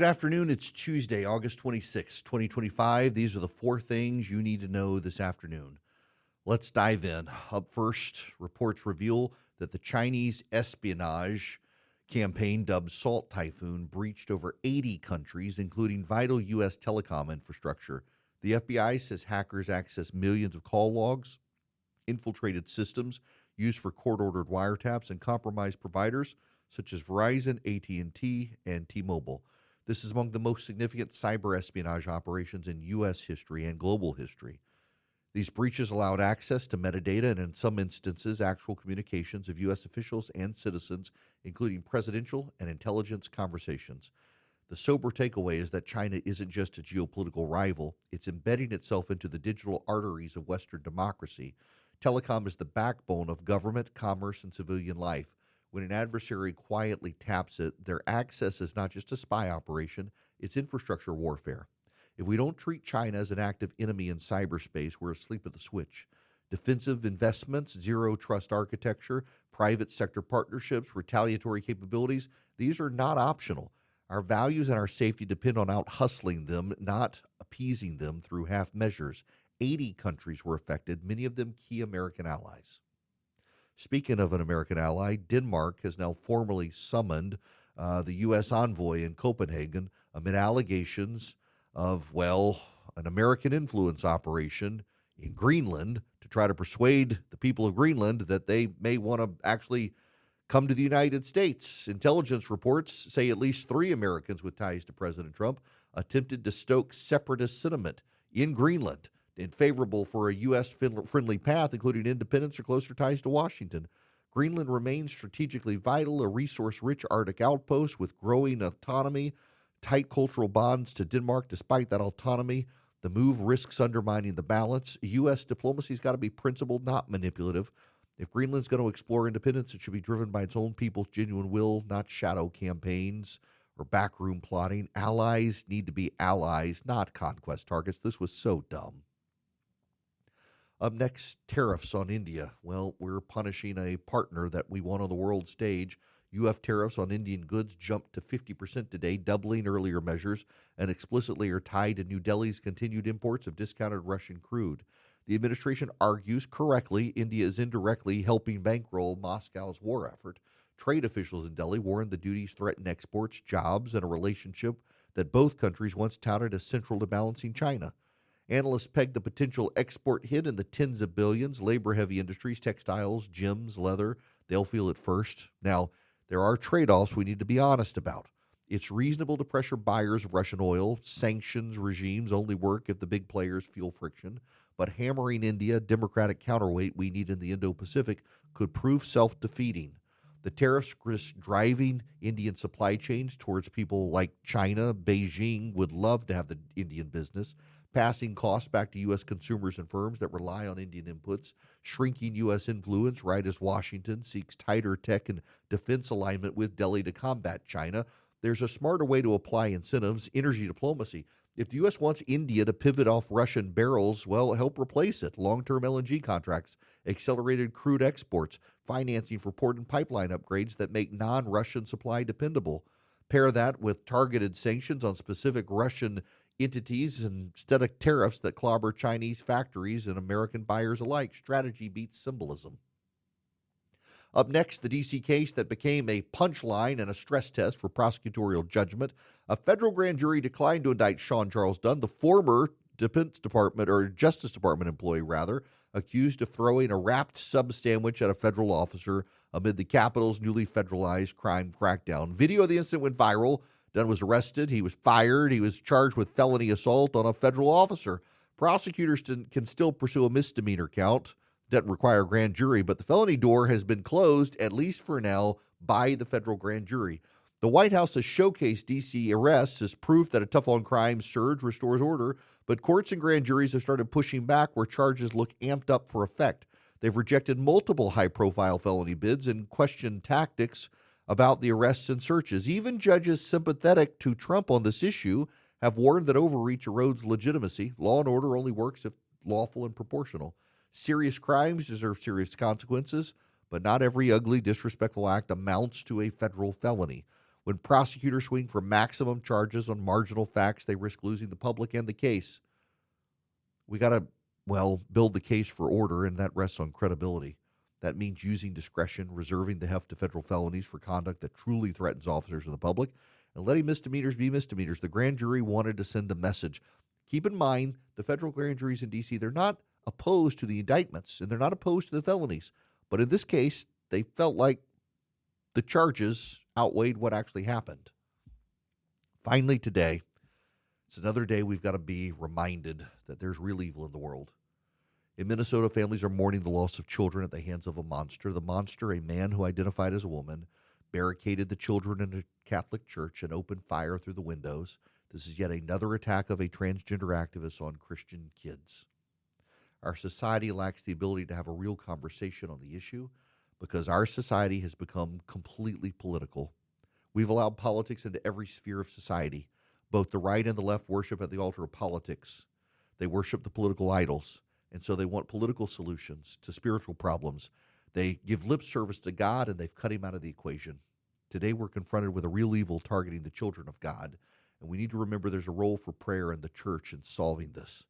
Good afternoon. It's Tuesday, August 26, 2025. These are the four things you need to know this afternoon. Let's dive in. Up first, reports reveal that the Chinese espionage campaign dubbed Salt Typhoon breached over 80 countries, including vital U.S. telecom infrastructure. The FBI says hackers accessed millions of call logs, infiltrated systems used for court-ordered wiretaps, and compromised providers such as Verizon, AT&T, and T-Mobile. This is among the most significant cyber espionage operations in U.S. history and global history. These breaches allowed access to metadata and, in some instances, actual communications of U.S. officials and citizens, including presidential and intelligence conversations. The sober takeaway is that China isn't just a geopolitical rival, it's embedding itself into the digital arteries of Western democracy. Telecom is the backbone of government, commerce, and civilian life. When an adversary quietly taps it, their access is not just a spy operation, it's infrastructure warfare. If we don't treat China as an active enemy in cyberspace, we're asleep at the switch. Defensive investments, zero trust architecture, private sector partnerships, retaliatory capabilities, these are not optional. Our values and our safety depend on out-hustling them, not appeasing them through half measures. 80 countries were affected, many of them key American allies. Speaking of an American ally, Denmark has now formally summoned the U.S. envoy in Copenhagen amid allegations of, an American influence operation in Greenland to try to persuade the people of Greenland that they may want to actually come to the United States. Intelligence reports say at least 3 Americans with ties to President Trump attempted to stoke separatist sentiment in Greenland and favorable for a U.S.-friendly path, including independence or closer ties to Washington. Greenland remains strategically vital, a resource-rich Arctic outpost with growing autonomy, tight cultural bonds to Denmark. Despite that autonomy, the move risks undermining the balance. U.S. diplomacy's got to be principled, not manipulative. If Greenland's going to explore independence, it should be driven by its own people's genuine will, not shadow campaigns or backroom plotting. Allies need to be allies, not conquest targets. This was so dumb. Up next, tariffs on India. Well, we're punishing a partner that we want on the world stage. U.S. tariffs on Indian goods jumped to 50% today, doubling earlier measures, and explicitly are tied to New Delhi's continued imports of discounted Russian crude. The administration argues correctly India is indirectly helping bankroll Moscow's war effort. Trade officials in Delhi warned the duties threaten exports, jobs, and a relationship that both countries once touted as central to balancing China. Analysts peg the potential export hit in the tens of billions. Labor-heavy industries, textiles, gyms, leather, they'll feel it first. Now, there are trade-offs we need to be honest about. It's reasonable to pressure buyers of Russian oil. Sanctions regimes only work if the big players feel friction. But hammering India, democratic counterweight we need in the Indo-Pacific, could prove self-defeating. The tariffs risk driving Indian supply chains towards people like China. Beijing would love to have the Indian business, passing costs back to U.S. consumers and firms that rely on Indian inputs, shrinking U.S. influence right as Washington seeks tighter tech and defense alignment with Delhi to combat China. There's a smarter way to apply incentives, energy diplomacy. If the U.S. wants India to pivot off Russian barrels, help replace it. Long-term LNG contracts, accelerated crude exports, financing for port and pipeline upgrades that make non-Russian supply dependable. Pair that with targeted sanctions on specific Russian entities instead of tariffs that clobber Chinese factories and American buyers alike. Strategy beats symbolism. Up next, the D.C. case that became a punchline and a stress test for prosecutorial judgment. A federal grand jury declined to indict Sean Charles Dunn, the former Justice Department employee, accused of throwing a wrapped sub sandwich at a federal officer amid the Capitol's newly federalized crime crackdown. Video of the incident went viral. Dunn was arrested. He was fired. He was charged with felony assault on a federal officer. Prosecutors can still pursue a misdemeanor count. Doesn't require a grand jury, but the felony door has been closed, at least for now, by the federal grand jury. The White House has showcased D.C. arrests as proof that a tough-on-crime surge restores order, but courts and grand juries have started pushing back where charges look amped up for effect. They've rejected multiple high-profile felony bids and questioned tactics about the arrests and searches. Even judges sympathetic to Trump on this issue have warned that overreach erodes legitimacy. Law and order only works if lawful and proportional. Serious crimes deserve serious consequences, but not every ugly, disrespectful act amounts to a federal felony. When prosecutors swing for maximum charges on marginal facts, they risk losing the public and the case. We got to, build the case for order, and that rests on credibility. That means using discretion, reserving the heft to federal felonies for conduct that truly threatens officers and the public, and letting misdemeanors be misdemeanors. The grand jury wanted to send a message. Keep in mind, the federal grand juries in D.C., they're not opposed to the indictments, and they're not opposed to the felonies. But in this case, they felt like the charges outweighed what actually happened. Finally, today, it's another day we've got to be reminded that there's real evil in the world. In Minnesota, families are mourning the loss of children at the hands of a monster. The monster, a man who identified as a woman, barricaded the children in a Catholic church and opened fire through the windows. This is yet another attack of a transgender activist on Christian kids. Our society lacks the ability to have a real conversation on the issue because our society has become completely political. We've allowed politics into every sphere of society. Both the right and the left worship at the altar of politics. They worship the political idols, and so they want political solutions to spiritual problems. They give lip service to God, and they've cut him out of the equation. Today we're confronted with a real evil targeting the children of God, and we need to remember there's a role for prayer in the church in solving this.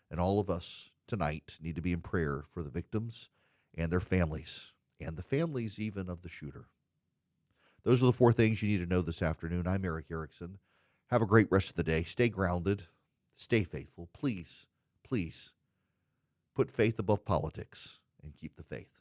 And all of us tonight need to be in prayer for the victims and their families, and the families even of the shooter. Those are the 4 things you need to know this afternoon. I'm Eric Erickson. Have a great rest of the day. Stay grounded. Stay faithful. Please, please put faith above politics and keep the faith.